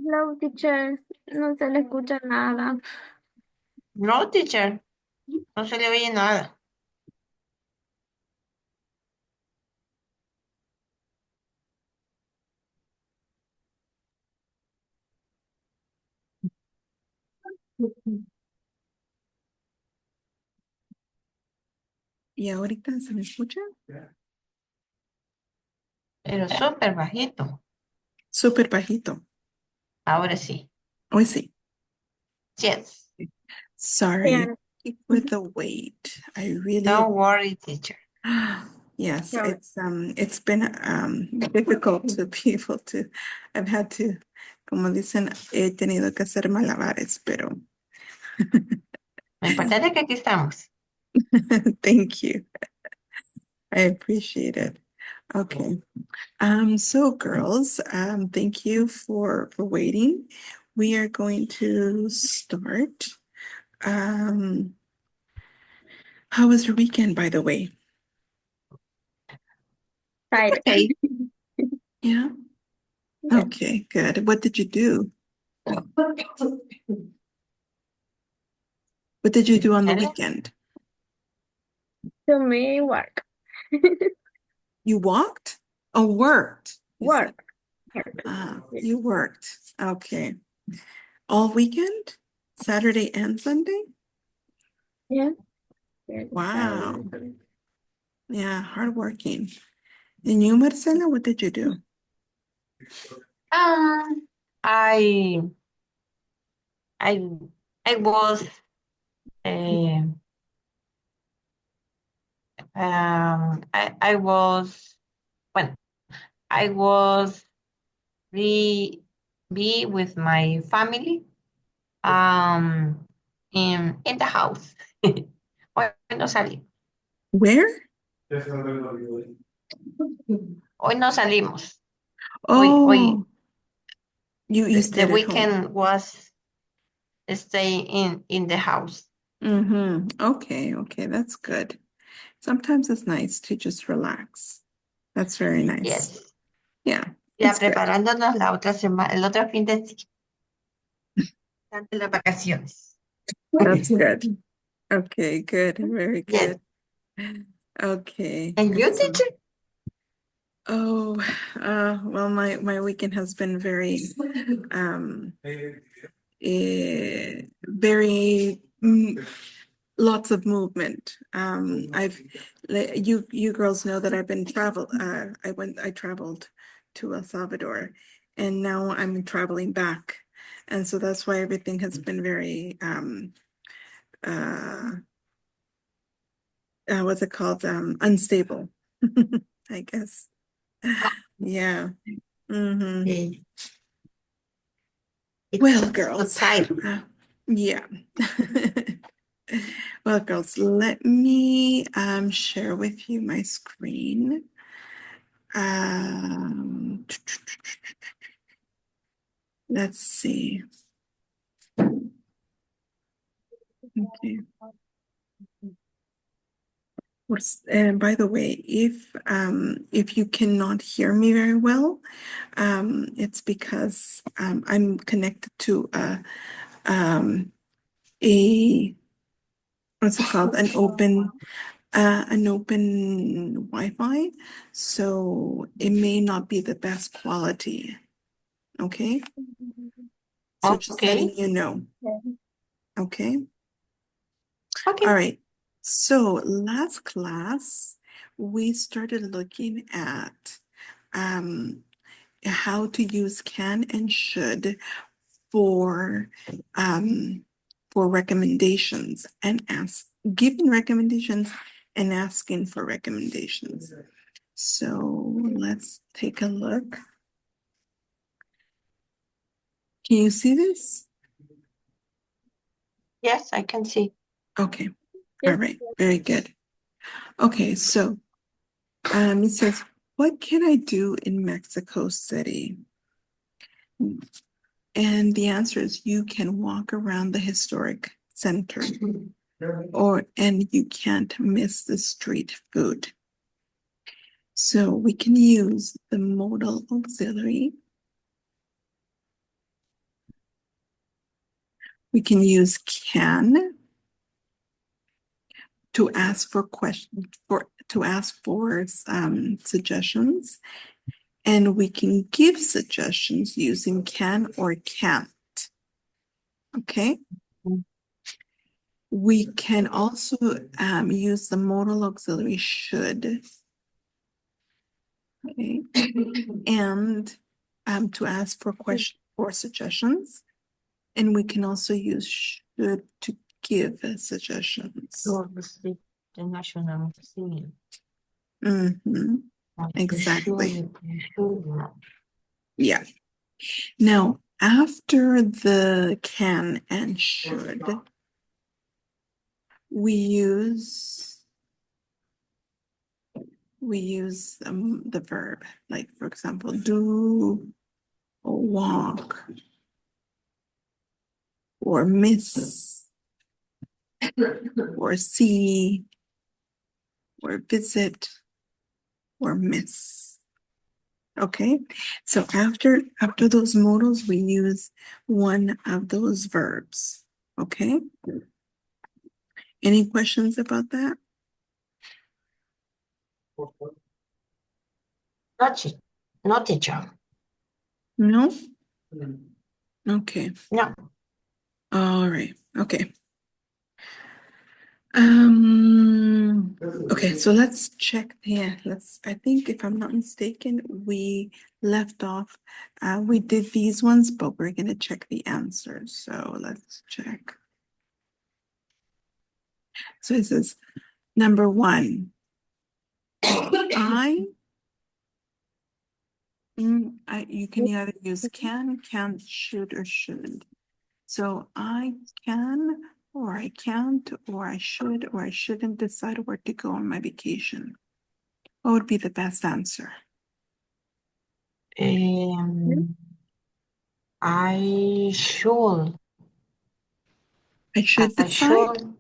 Hello, teacher. No se le escucha nada. No, teacher, no se le oye nada. ¿Y ahorita se me escucha? Pero súper bajito. Súper bajito. Ahora sí. Hoy sí. Yes. Sorry Bien. for the wait. I really, Don't worry, teacher. yes, Ya, it's been difficult to be able to. I've had to, como dicen, he tenido que hacer malabares, pero Lo importante es que aquí estamos. thank you. I appreciate it. Okay. So girls, thank you for waiting. We are going to start. Um, how was your weekend, by the way? tired. Okay. Yeah. Yes. Okay, good. What did you do? What did you do on the Dale. weekend? To me, work. You walked or worked? You said. Work. Work. Yes. You worked. Okay. All weekend? Saturday and Sunday? Yes. Yes. Wow. Yeah, hardworking. And you, Marcela, what did you do? Um, I I I was uh, I was well I was be be with my family um in the house. Hoy no salí. Where? Hoy no salimos. Hoy Oh, you the stayed at home. weekend was staying in the house. Mm-hmm. Okay, okay, that's good. Sometimes it's nice to just relax. That's very nice. Yes. Yeah, Ya it's good. preparándonos la otra semana, el otro fin de semana de las vacaciones. That's good. Okay, good. Very Yes. good. Okay, And you, excellent. teacher? Oh, well, my weekend has been very, um, very lots of movement. You girls know that I've been I traveled to El Salvador, and now I'm traveling back, and so that's why everything has been very uh what's it called? Unstable, I guess. Yeah. Mm-hmm. Okay. Well, It's so girls. tight. Yeah. Well, girls, let me share with you my screen. Um, let's see. Okay. And by the way, if you cannot hear me very well, it's because I'm connected to a what's it called? An open Wi-Fi, so it may not be the best quality. Okay, so just letting Okay. you know. Okay. Okay. All right. So last class, we started looking at how to use can and should for um, for recommendations and ask giving recommendations and asking for recommendations. So let's take a look. Can you see this? Yes, I can see. Okay. All Yes. right. Very good. Okay. So it says, what can I do in Mexico City? And the answer is you can walk around the historic center and you can't miss the street food. So we can use the modal auxiliary We can use can to ask for suggestions, and we can give suggestions using can or can't. Okay. We can also use the modal auxiliary should. Okay. And to ask for suggestions. And we can also use should to give suggestions. The national scene. Exactly. Yeah. Now, after the can and should, we use the verb, like for example, do or walk or miss or see or visit or miss. Okay, so after those modals, we use one of those verbs. Okay. Any questions about that? Not teacher. No? Okay. No. All right. Okay. Okay, so let's check. Yeah, I think if I'm not mistaken, we left off. We did these ones, but we're gonna check the answers. So let's check. So it says number 1. You can either use can, can't, should, or shouldn't. So I can, or I can't, or I should, or I shouldn't decide where to go on my vacation. What would be the best answer? I should. I should decide.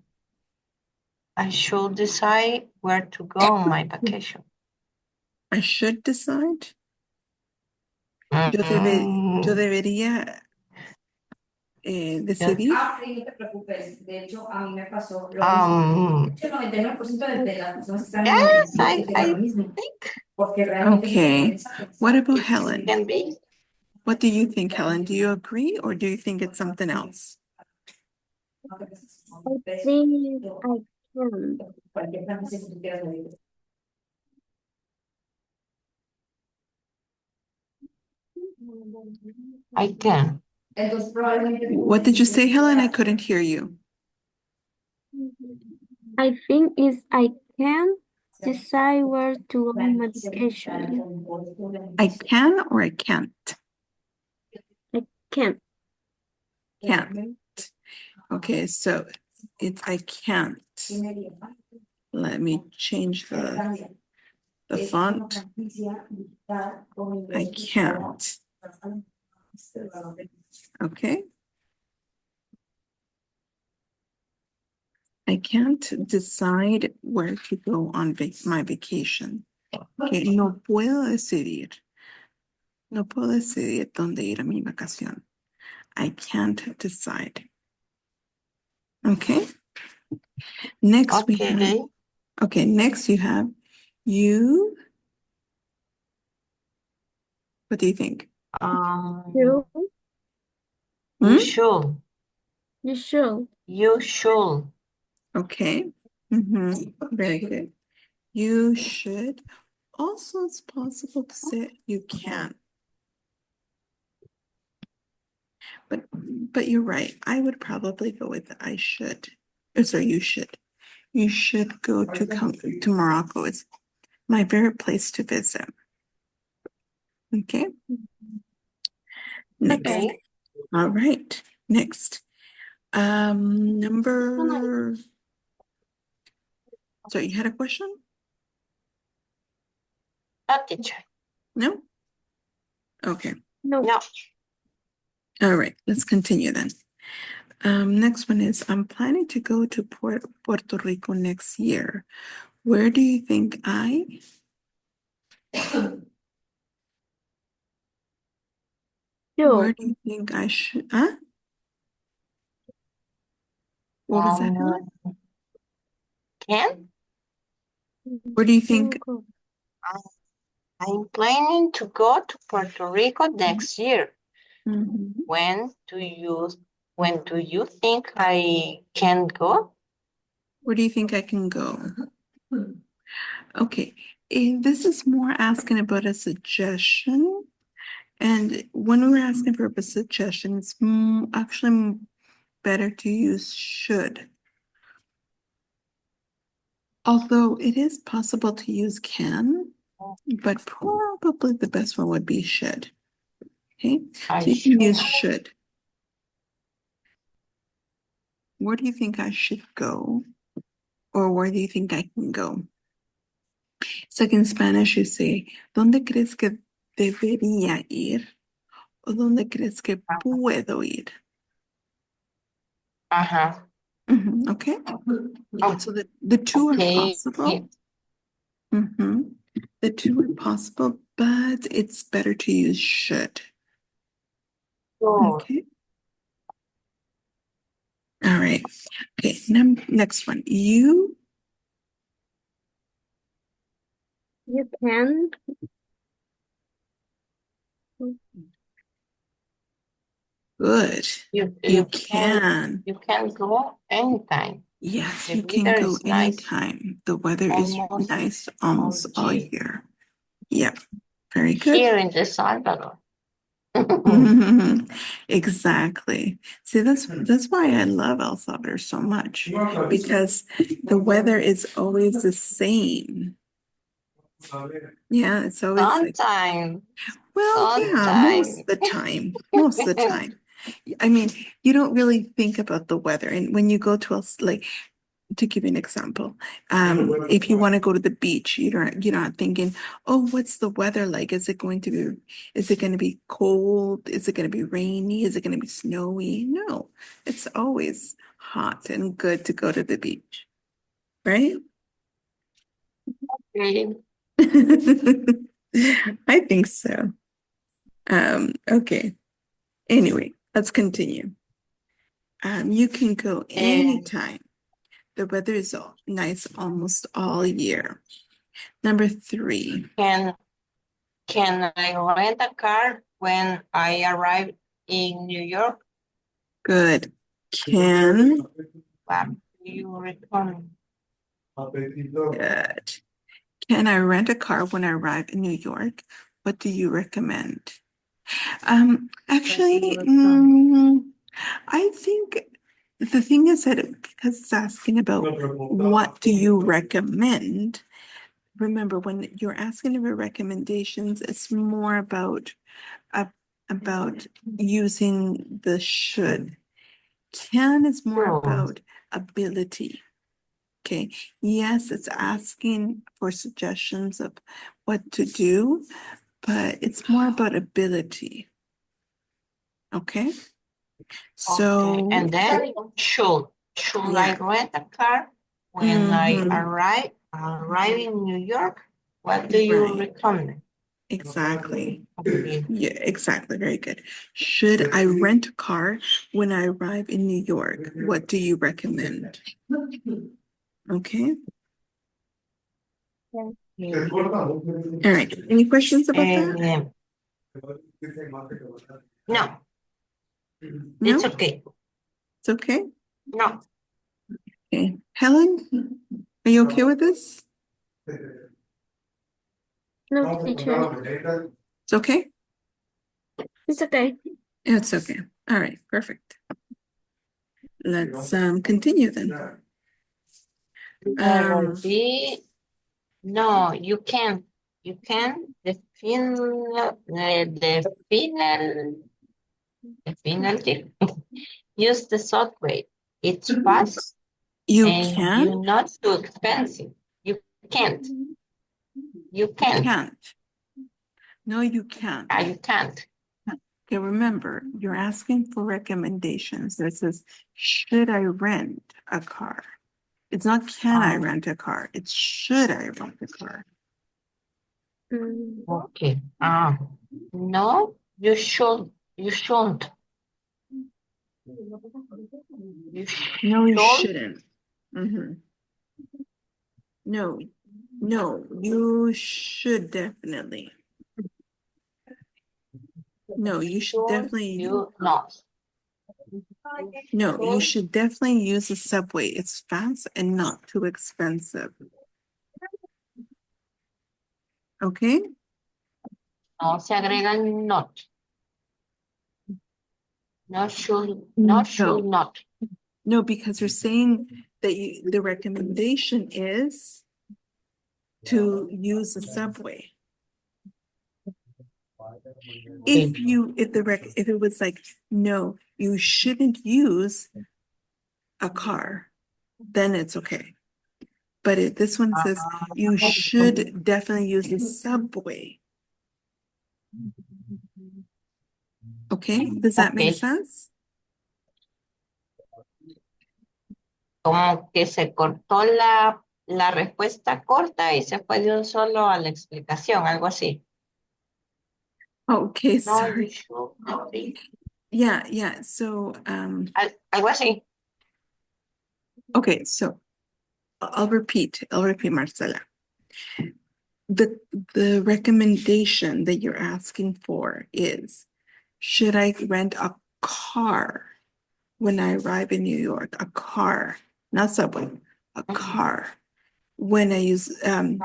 I should decide where to go on my vacation. I should decide. Yo debería decidir. No te preocupes. De hecho, a mí me pasó lo mismo. De hecho, el 99% de las personas que están en Yes, lo mismo. think. Porque realmente Okay. What about It Helen? can be. What do you think, Helen? Do you agree or do you think it's something else? I think I can. I can. What did you say, Helen? I couldn't hear you. I think I can decide where to go on my vacation. I can or I can't? I can. Can't. Okay, so it's I can't. Let me change the font. I can't. Okay. I can't decide where to go on my vacation. Okay, no puedo decidir. No puedo decidir dónde ir a mi vacación. I can't decide. Okay. Next we have. Okay, next you have you. What do you think? You should. You should. You should. Okay. Very good. You should. Also, it's possible to say you can. But you're right. I would probably go with I should. Sorry, you should. You should go to Morocco. It's my favorite place to visit. Okay. Next. Okay. All right. Next. Number. So you had a question? Not teacher. No? Okay. No. All right. Let's continue then. Next one is I'm planning to go to Puerto Rico next year. Where do you think Where do you think I should? What was that, Helen? Can? Where do you think? I'm planning to go to Puerto Rico next year. Mhm. When do you think I can go? Where do you think I can go? Okay, this is more asking about a suggestion. And when we're asking for a suggestion, it's actually better to use should. Although it is possible to use can, but probably the best one would be should. Okay, so you can use should. Where do you think I should go? Or where do you think I can go? It's like in Spanish you say, ¿Dónde crees que debería ir? ¿O dónde crees que puedo ir? Uh-huh. Okay. Oh, So the two are okay. possible. The two are possible, but it's better to use should. Sure. Okay. All right. Okay. Next one. You can. good. You can. You can go anytime. Yes, The you can weather go is nice anytime. The weather is almost nice almost all all year. year. Yep. Very good. Here in El Salvador. Exactly. See, that's why I love El Salvador so much, because the weather is always the same. Yeah, it's always like, Sometimes. well, yeah, most of the time. Most of the time. I mean, you don't really think about the weather. And when you go to like, to give you an example, if you want to go to the beach, you're not thinking, oh, what's the weather like? Is it going to be cold? Is it going to be rainy? Is it going to be snowy? No, it's always hot and good to go to the beach, right? Okay. I think so. Okay. Anyway, let's continue. You can go anytime. The weather is nice almost all year. Number 3. Can I rent a car when I arrive in New York? Good. Can. What do you recommend? Good. Can I rent a car when I arrive in New York? What do you recommend? Actually, I think the thing is that because it's asking about what do you recommend, remember when you're asking for recommendations, it's more about using the should. Can is more Sure. about ability. Okay. Yes, it's asking for suggestions of what to do, but it's more about ability. Okay. So, Okay. And then should I rent a car when I arrive in New York? What do you recommend? Exactly. Okay. Yeah, exactly. Very good. Should I rent a car when I arrive in New York? What do you recommend? Okay. Yeah. All right. Any questions about that? No, No? it's okay. It's okay. No, Okay. Helen, are you okay with this? No, teacher. It's okay? It's okay. It's okay. All right. Perfect. Let's continue then. letter B. No, you can't. You can definitely use the software. It's fast You and can? you're not too expensive. You can't. You can't. Can't. No, you can't. You can't. Okay, remember, you're asking for recommendations. That says, should I rent a car? It's not can I rent a car? It's should I rent a car? Okay. No, you should. You shouldn't. You No, you should. shouldn't. No, no, you should definitely. No, you should definitely. You not. No, you should definitely use the subway. It's fast and not too expensive. Okay? No se agrega el not. No should, No. not. No, because you're saying that the recommendation is to use the subway. If it was like, no, you shouldn't use a car, then it's okay. But if this one says you should definitely use the subway. Okay, does that make Okay. sense? Como que se cortó la respuesta corta y se fue de un solo a la explicación, algo así. Okay, No, sorry. you should not be. Yeah. So, Algo así. okay, so I'll repeat, Marcela. The recommendation that you're asking for is, should I rent a car when I arrive in New York? A car, not subway, a car. When I use when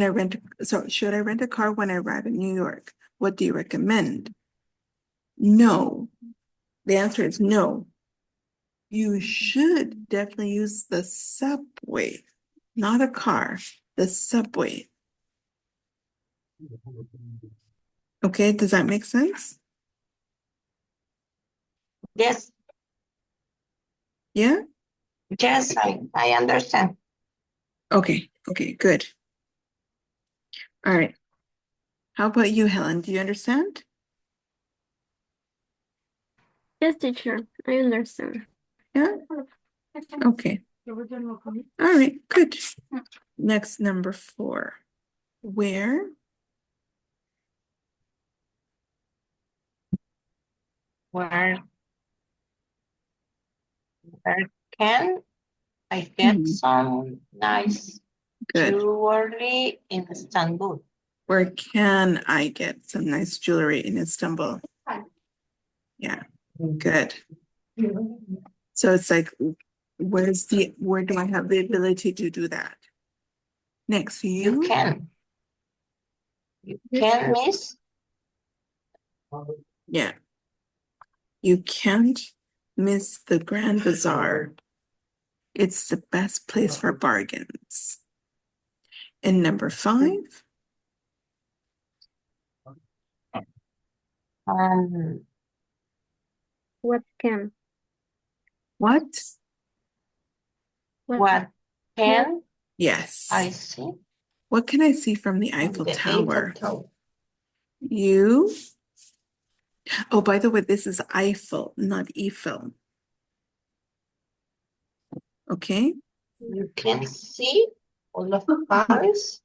I rent, so should I rent a car when I arrive in New York? What do you recommend? No. The answer is no. You should definitely use the subway, not a car, the subway. Okay, does that make sense? Yes. Yeah? Yes, I understand. Okay, good. All right. How about you, Helen? Do you understand? Yes, teacher, I understand. Yeah? Okay. All right, good. Next, number 4. Where Can I get some nice good. jewelry in Istanbul? Where can I get some nice jewelry in Istanbul? Yeah, good. So it's like, where do I have the ability to do that? Next, You can. You can, miss. Yeah. You can't miss the Grand Bazaar. It's the best place for bargains. And number 5. What can? What? What can Yes. I see? What can I see from the Eiffel The Tower? Eiffel Tower. You? Oh, by the way, this is Eiffel, not Eiffel. Okay? You can see all of Paris,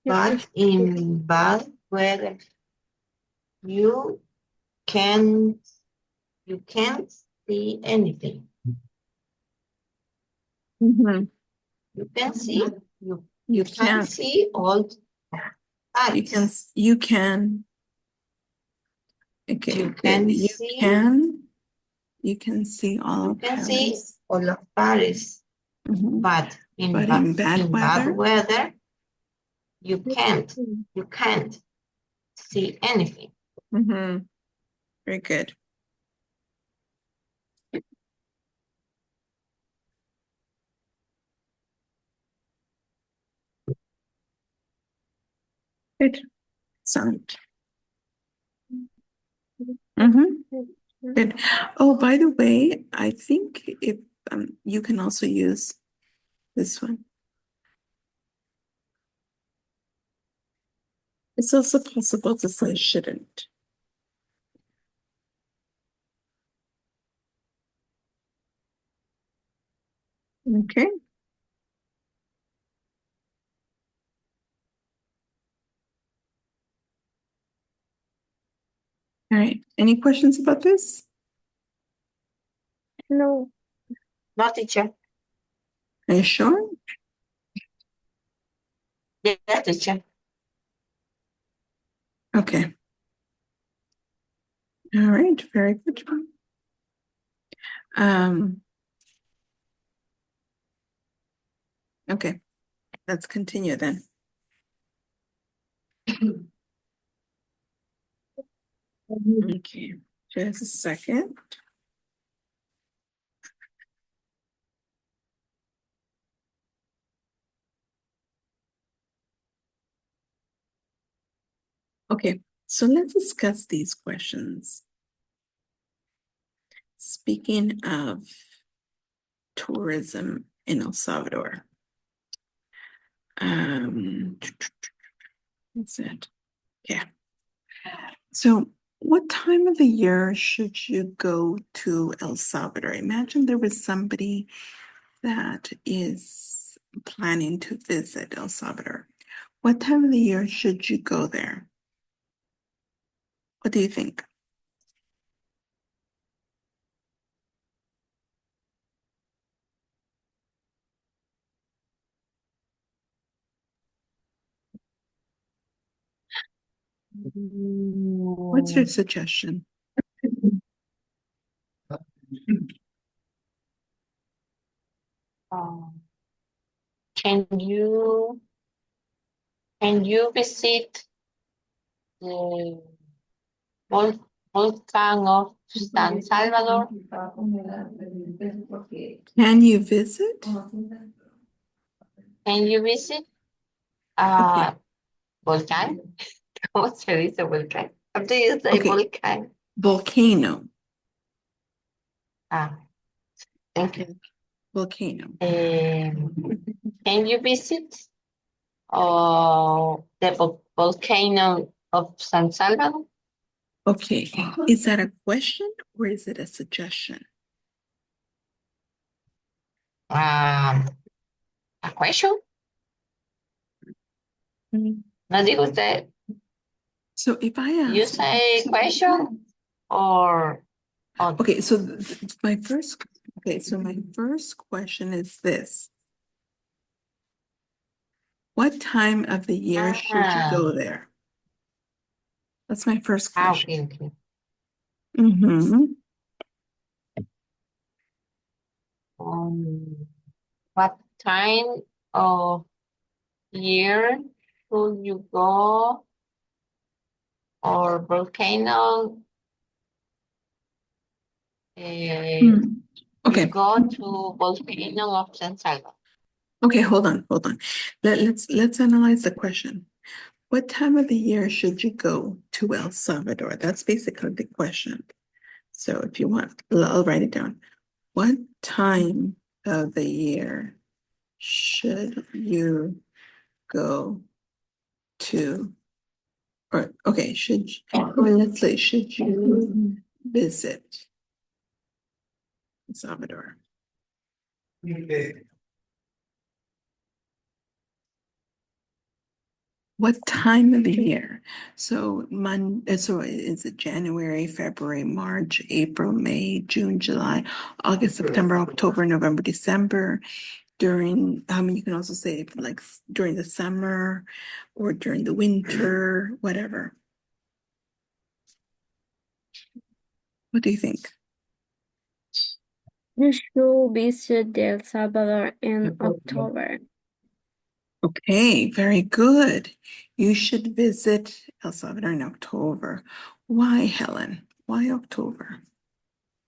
but in bad weather, you can't see anything. Mhm. You can see, You can can't. see all Paris. You can. Okay, You good. can You see, can see all of see Paris. all of Paris, Mhm. but in bad weather, weather, you can't see anything. Mhm. Very good. Good. Sound. Good. Oh, by the way, I think if you can also use this one. It's also possible to say shouldn't. Okay. All right. Any questions about this? No. No, teacher. Are you sure? Yes, teacher. Okay. All right. Very good. Okay. Let's continue then. Okay. Just a second. Okay. So let's discuss these questions. Speaking of tourism in El Salvador. What's it? Yeah. So what time of the year should you go to El Salvador? Imagine there was somebody that is planning to visit El Salvador. What time of the year should you go there? What do you think? What's your suggestion? Um, can you visit the volcano of San Salvador? Can you visit? Can you visit Okay. volcán? ¿Cómo se dice volcán? How do you say Okay. volcán? Volcano. Thank you. Volcano. Can you visit the volcano of San Salvador? Okay. Is that a question or is it a suggestion? A question? No digo usted. So if I You ask, say question or okay, so my first question is this. What time of the year should you go there? That's my first question. okay. Mm-hmm. What time of year should you go or volcano? Okay. You go to volcano of San Salvador. Okay, hold on. Let's analyze the question. What time of the year should you go to El Salvador? That's basically the question. So if you want, I'll write it down. What time of the year should you go to, or okay, or let's say, should you visit El Salvador? What time of the year? So so is it January, February, March, April, May, June, July, August, September, October, November, December? During, you can also say like during the summer or during the winter, whatever. What do you think? You should visit El Salvador in October. Okay, very good. You should visit El Salvador in October. Why, Helen? Why October?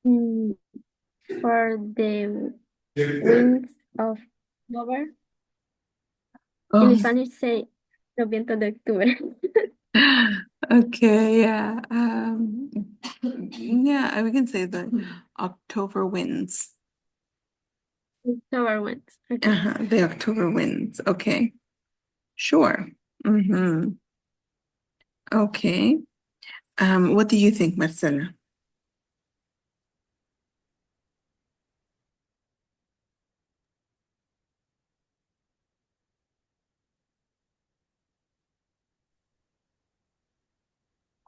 For the winds of October. Oh. In Spanish say los vientos de octubre. Okay, yeah. Yeah, we can say the October winds. October winds. Okay. The October winds. Okay. Sure. Mm-hmm. Okay. What do you think, Marcela?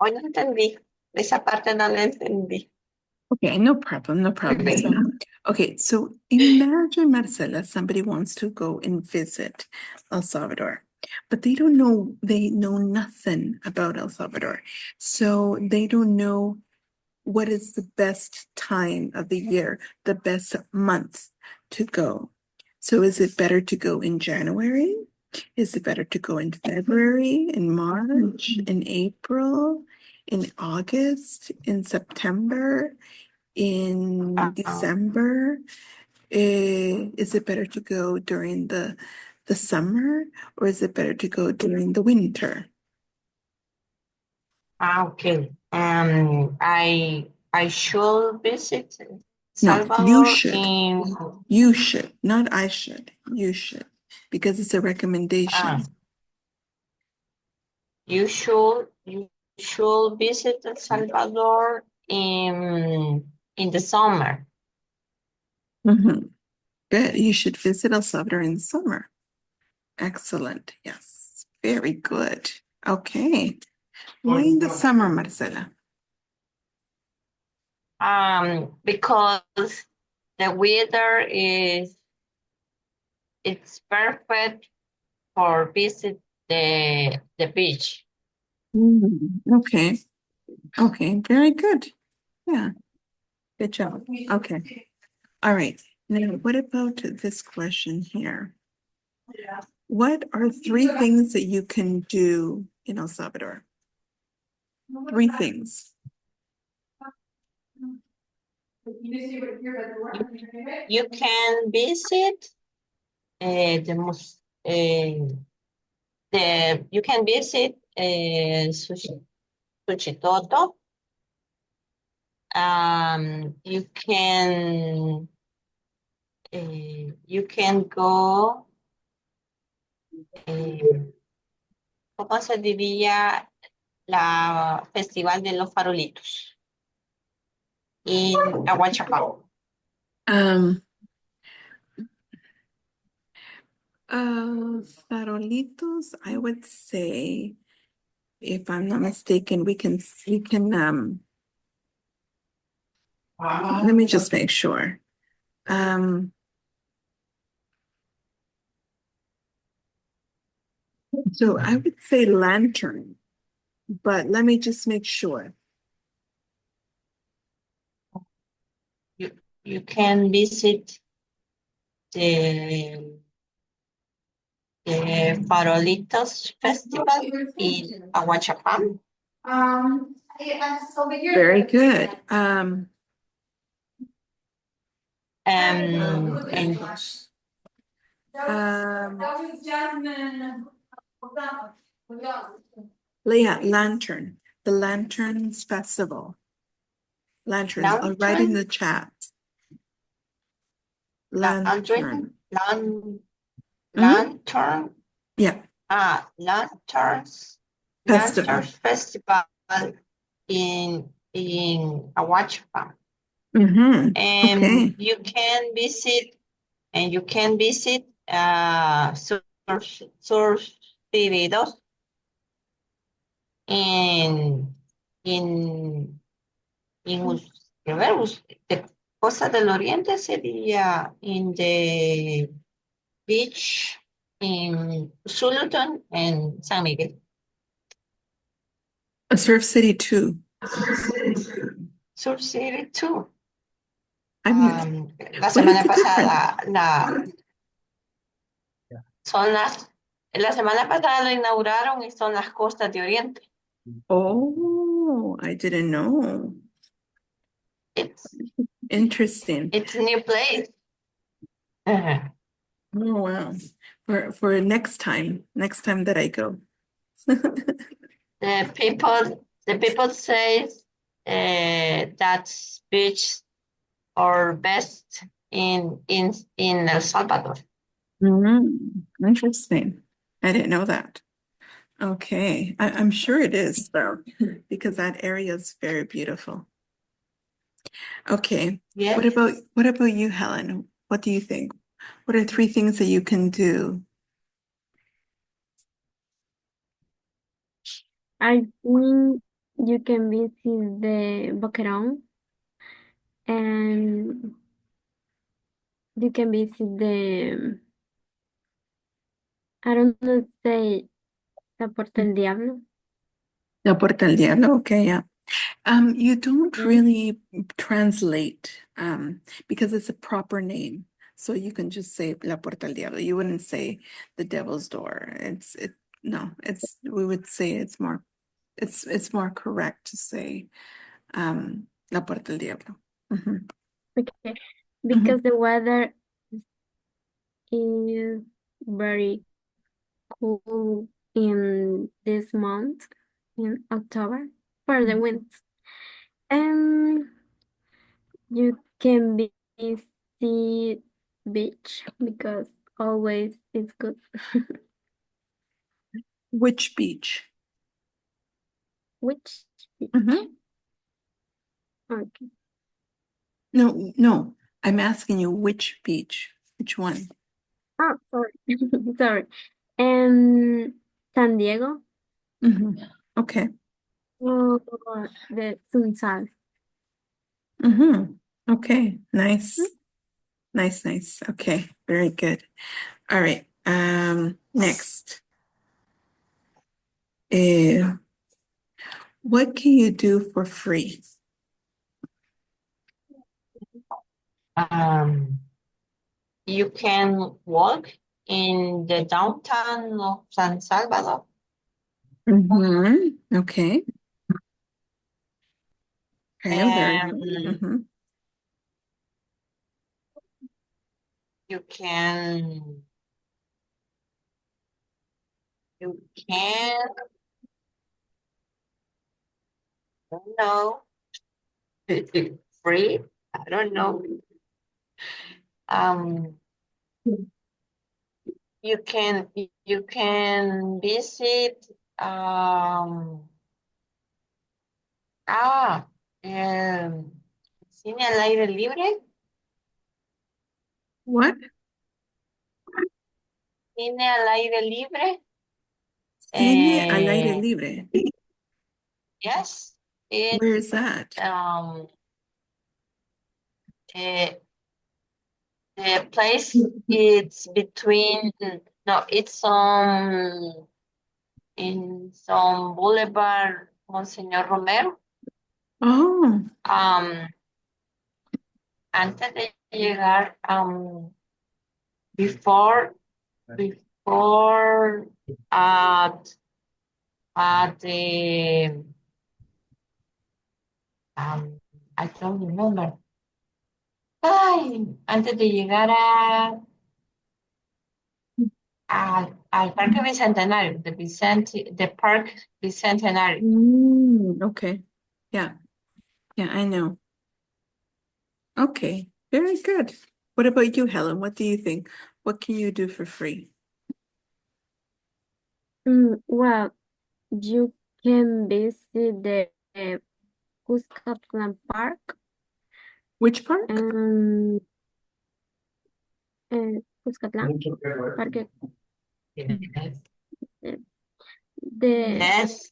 Hoy no entendí. Esa parte no la entendí. Okay, no problem, no problem. So, okay, so imagine, Marcela, somebody wants to go and visit El Salvador, but they know nothing about El Salvador. So they don't know what is the best time of the year, the best month to go. So is it better to go in January? Is it better to go in February, in March, in April, in August, in September, in December? Is it better to go during the summer, or is it better to go during the winter? Okay. I should visit No, Salvador in you should, not I should. You should, because it's a recommendation. you should visit El Salvador in the summer. Mhm. Good. You should visit El Salvador in the summer. Excellent. Yes. Very good. Okay. Why in the summer, Marcela? Because the weather it's perfect for visit the beach. Okay. Okay. Very good. Yeah. Good job. Okay. All right. Now, what about this question here? What are 3 things that you can do in El Salvador? 3 things. You can visit the most you can visit Suchitoto. You can go ¿cómo se diría la festival de los farolitos? In Aguachapán. Farolitos, I would say, if I'm not mistaken, we can let me just make sure. So I would say lantern, but let me just make sure. You can visit the Farolitos Festival in Aguachapán. Very good. And Yeah, lantern. The Lanterns Festival. Lanterns. I'll write in the chat. Lantern. Lantern. Yeah. Lanterns Festival in Aguachapán. Okay. You can visit surtidos the Costa del Oriente sería in the beach in Suluton and San Miguel. Surf City too. Surf City too. I mean, la semana pasada la semana pasada lo inauguraron y son las costas de Oriente. Oh, I didn't know. It's interesting. It's a new place. Oh wow! For next time that I go. The people say that beach are best in El Salvador. Interesting. I didn't know that. Okay, I'm sure it is though, because that area is very beautiful. Okay. Yes. What about you, Helen? What do you think? What are 3 things that you can do? I think You can visit the Boquerón, and you can visit the, I don't know, say, la Puerta del Diablo. La Puerta del Diablo, okay, yeah. You don't Yeah. really translate because it's a proper name. So you can just say La Puerta del Diablo. You wouldn't say the devil's door. We would say it's more correct to say La Puerta del Diablo. Mhm. Okay, because the weather is very cool in this month, in October, for the winds. And you can visit beach because always it's good. Which beach? Which beach? Mhm. Okay. No, I'm asking you which beach, which one? Oh, sorry. Sorry. And San Diego Mhm. Okay. or the Sunsal. Okay, nice. Nice. Okay, very good. All right. Next. What can you do for free? You can walk in the downtown of San Salvador. Okay. Okay, very And good. Mhm. you can you can I don't know free. I don't know. Um, you can visit ah cine al aire libre. What? Cine al aire libre. Cine al aire Eh, libre. yes, Where it's is that? the the place it's between no it's in some boulevard Monseñor Romero. Oh, Antes de llegar before at the I don't remember. Ay, antes de llegar al Parque Bicentenario, the Parque Bicentenario. okay. Yeah, I know. Okay, very good. What about you, Helen? What do you think? What can you do for free? Well, you can visit the Cuscatlan Park Which park? and Cuscatlan Parque. Yes. The Yes,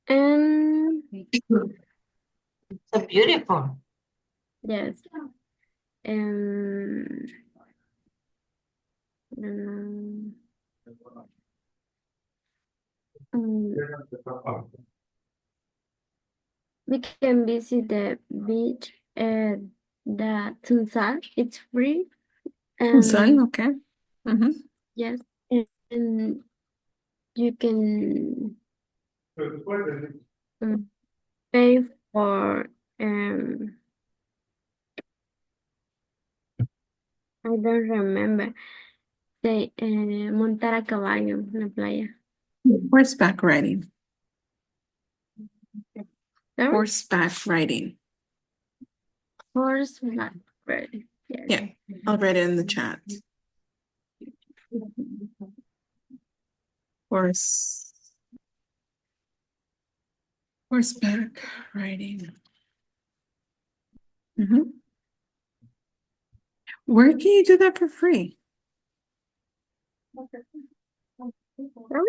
and it's so beautiful. yes, and um, um, we can visit the beach at the Sunsal. It's free, Sun, and okay. Mhm. yes, and you can pay for I don't remember. De montar a caballo en la playa. Horseback riding. Sorry? Horseback riding. Horseback riding. Yes. Yeah, I'll write it in the chat. Horseback riding. Where can you do that for free? Sorry?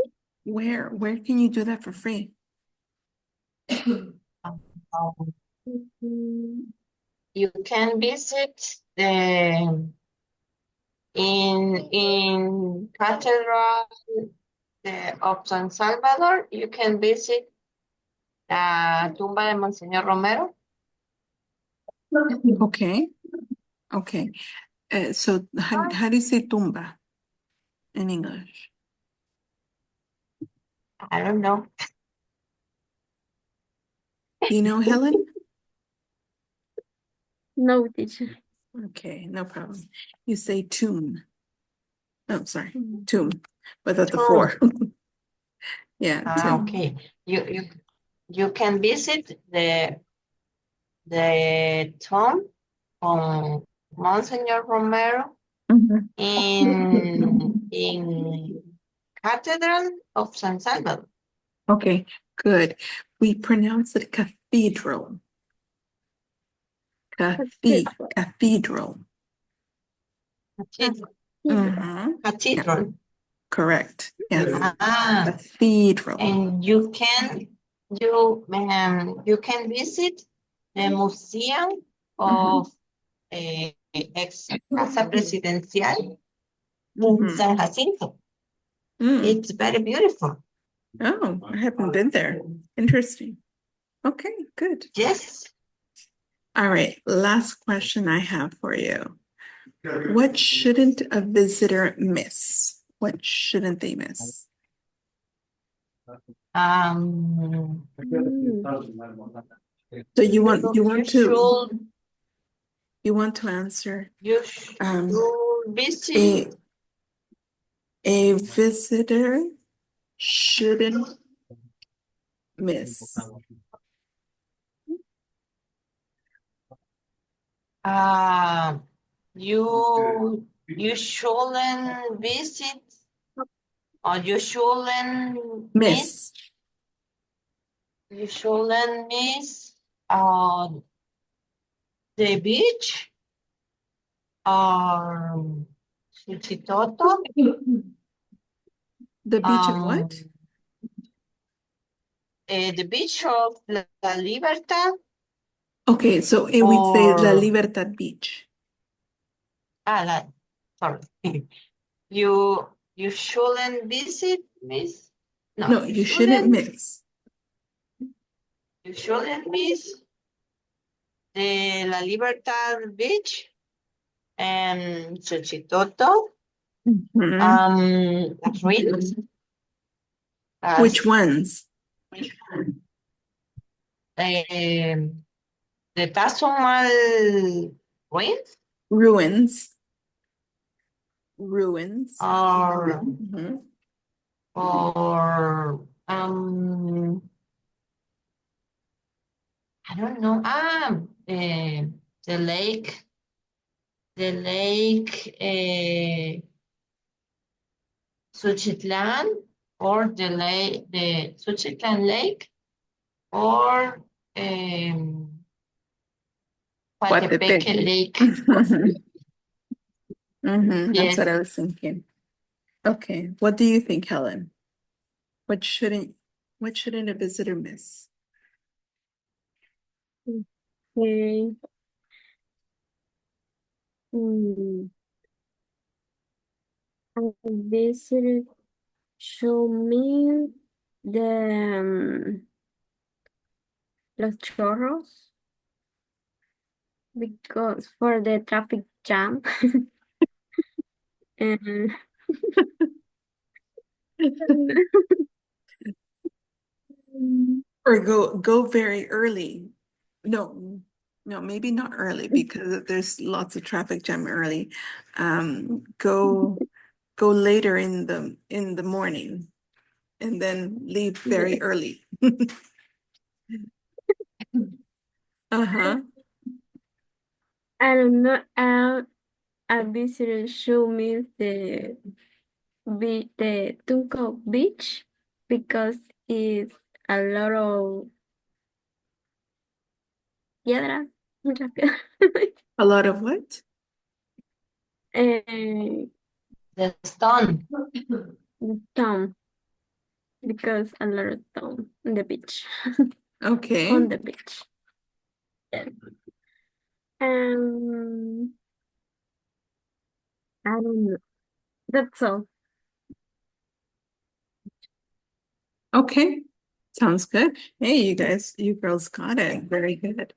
Where can you do that for free? Um, Mm, you can visit the in Cathedral of San Salvador. You can visit la tumba de Monseñor Romero. Okay. Okay. So how do you say tumba in English? I don't know. Do you know, Helen? no, teacher. Okay, no problem. You say tomb. Oh, sorry, Mm. tomb without the Tomb. four. Yeah, tomb. Okay. You can visit the tomb of Monseñor Romero Mhm. in Cathedral of San Salvador. Okay, good. We pronounce it cathedral. Cathedral. Cathedral. Cathedral. Mhm. Yeah, Cathedral. correct. Yes, Ah, cathedral. and you can visit the museum of ex Casa Presidencial in Mhm. San Jacinto. Mm. It's very beautiful. Oh, I haven't been there. Interesting. Okay, good. Yes. All right, last question I have for you. What shouldn't a visitor miss? What shouldn't they miss? Um, Mm. So you want you to answer should a visit. a visitor shouldn't miss. Uh, you shouldn't visit or you shouldn't miss. Miss. You shouldn't miss uh, the beach or Suchitoto. The beach of what? The beach of La Libertad Okay, so it would say La or Libertad Beach. sorry. You shouldn't visit, miss. No, you shouldn't miss. You shouldn't miss the La Libertad Beach and Xochitoto. Mhm. Las ruinas. Which ones? The Tazomal ruins Ruins. Ruins. or Mhm. I don't know. The lake, Suchitlan, or the Suchitlan Lake, or Coatepeque Coatepeque. Lake. That's Yes. what I was thinking. Okay, what do you think, Helen? What shouldn't a visitor miss? Okay. Mm. A visitor show me the los chorros because for the traffic jam. and Or go very early. No, maybe not early because there's lots of traffic jam early. Go later in the morning and then leave very yes. early. Uh-huh. I don't know. A visitor show me the Tunco Beach because it's a lot of piedras, muchas piedras. A lot of what? And The stone. stone because a lot of stone in the beach. Okay. on the beach. Um, I don't know. That's all. Okay. Sounds good. Hey, you girls got it. Very good.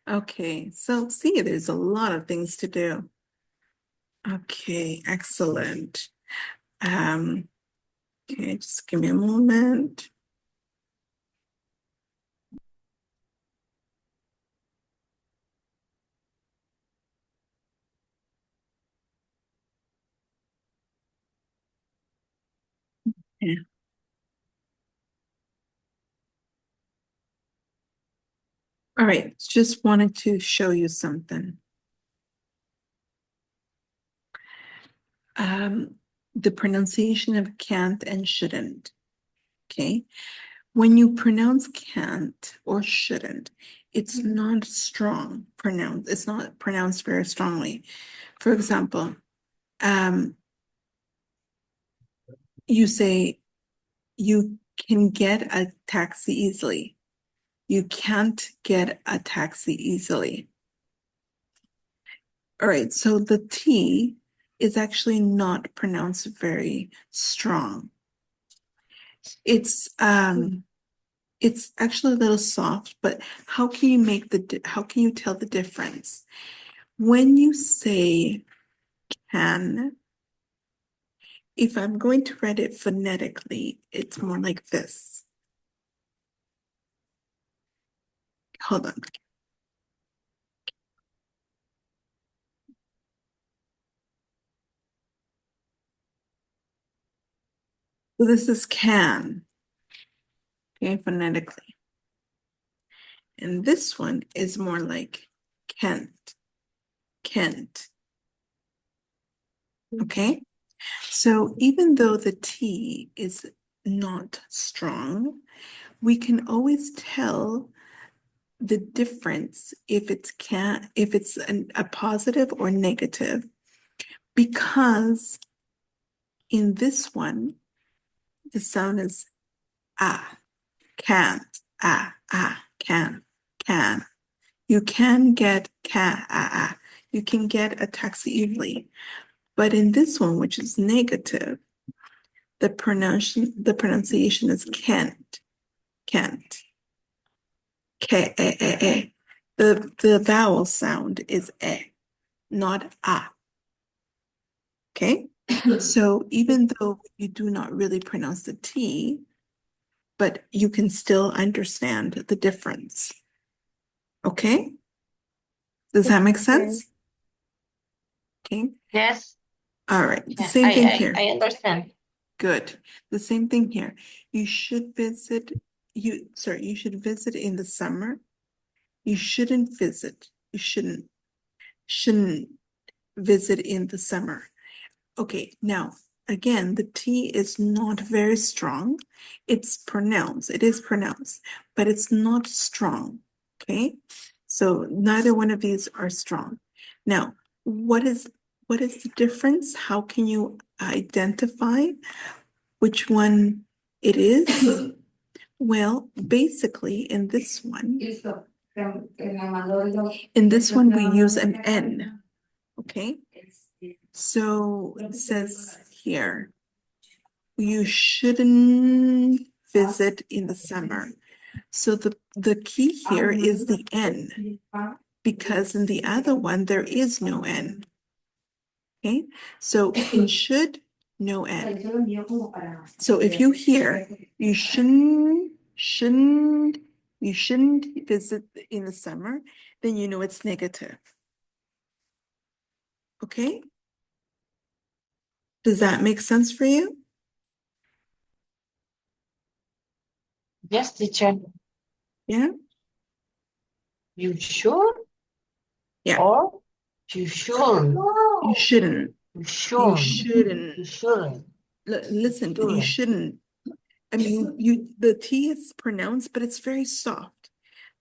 Okay. So see, there's a lot of things to do. Okay, excellent. Okay, just give me a moment. Yeah. All right, just wanted to show you something. The pronunciation of can't and shouldn't. Okay. When you pronounce can't or shouldn't, it's not strong pronounced. It's not pronounced very strongly. For example, you say you can get a taxi easily. You can't get a taxi easily. All right, so the T is actually not pronounced very strong. It's actually a little soft, but how can you tell the difference? When you say can, if I'm going to write it phonetically, it's more like this. Hold on. So this is can, okay, phonetically. And this one is more like can't, can't. Okay, so even though the T is not strong, we can always tell the difference if it's a positive or negative, because in this one, the sound is ah, can't, can. You can get You can get a taxi easily. But in this one, which is negative, the pronunciation is can't. K-A-A-A. The vowel sound is e, not a. Okay? So even though you do not really pronounce the T, but you can still understand the difference. Okay? Does that make sense? Okay. Yes. All right. The Yeah, same thing here. I understand. Good. The same thing here. You should visit in the summer. You shouldn't visit. You shouldn't visit in the summer. Okay, now again, the T is not very strong. It is pronounced, but it's not strong. Okay, so neither one of these are strong. Now, what is the difference? How can you identify which one it is? Well, basically, in this one, we use an N. Okay, so it says here, you shouldn't visit in the summer. So the key here is the N, because in the other one, there is no N. Okay, so it should no N. So if you hear, you shouldn't visit in the summer, then you know it's negative. Okay? Does that make sense for you? Yes, teacher. Yeah? You should Yeah. or you shouldn't. You shouldn't. You You shouldn't. shouldn't. You shouldn't. Listen, you shouldn't. I mean, the T is pronounced, but it's very soft.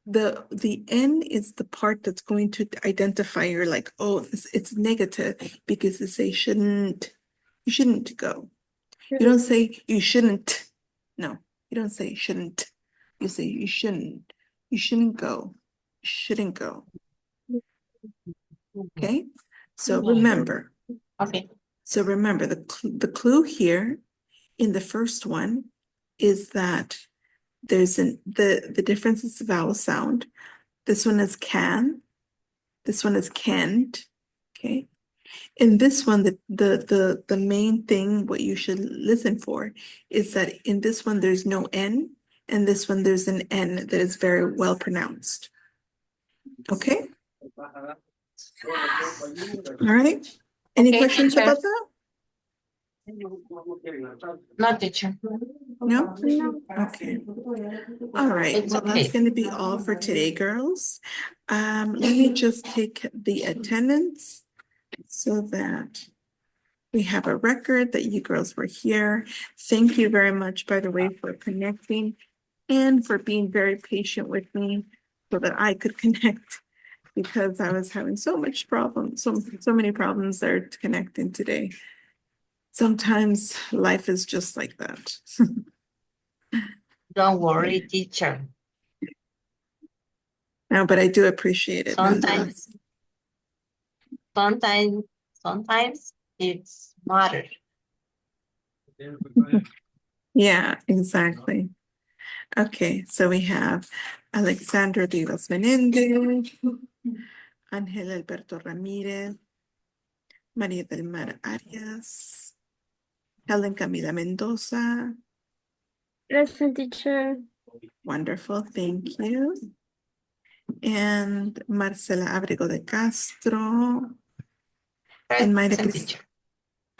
The N is the part that's going to identify you're like, oh, it's negative because they say you shouldn't go. You don't say you shouldn't. No, you don't say shouldn't. You say you shouldn't. You shouldn't go. Shouldn't go. Okay? So remember. Okay. So remember, the clue here in the first one is that there's the difference is the vowel sound. This one is can. This one is can't. Okay. In this one, the main thing, what you should listen for is that in this one, there's no N, and this one, there's an N that is very well pronounced. Okay? All right. Any Okay, questions teacher. about that? No, teacher. No? No. Okay. All right. It's Well, that's okay. going to be all for today, girls. Let me just take the attendance so that we have a record that you girls were here. Thank you very much, by the way, for connecting and for being very patient with me so that I could connect because I was having so much problems, so many problems there connecting today. Sometimes life is just like that. Don't worry, teacher. No, but I do appreciate it nonetheless. Sometimes it's matter. Yeah, exactly. Okay, so we have Alexandra Rivas Menendez, Ángel Alberto Ramírez, María del Mar Arias, Helen Camila Mendoza. Present, teacher. Wonderful, thank you. And Marcela Abrego de Castro. And Mayra Present, Cristina. teacher.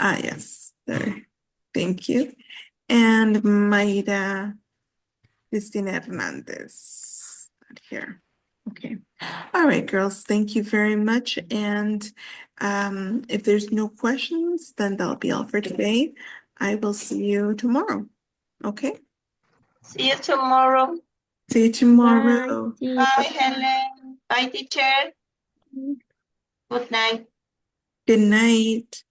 Ah, yes, there. Thank you. And Mayra Cristina Hernandez. Not here. Okay. All right, girls, thank you very much. And if there's no questions, then that'll be all for today. I will see you tomorrow. Okay? See you tomorrow. See you tomorrow. Bye. See Bye, you. Helen. Bye, teacher. Good night. Good night.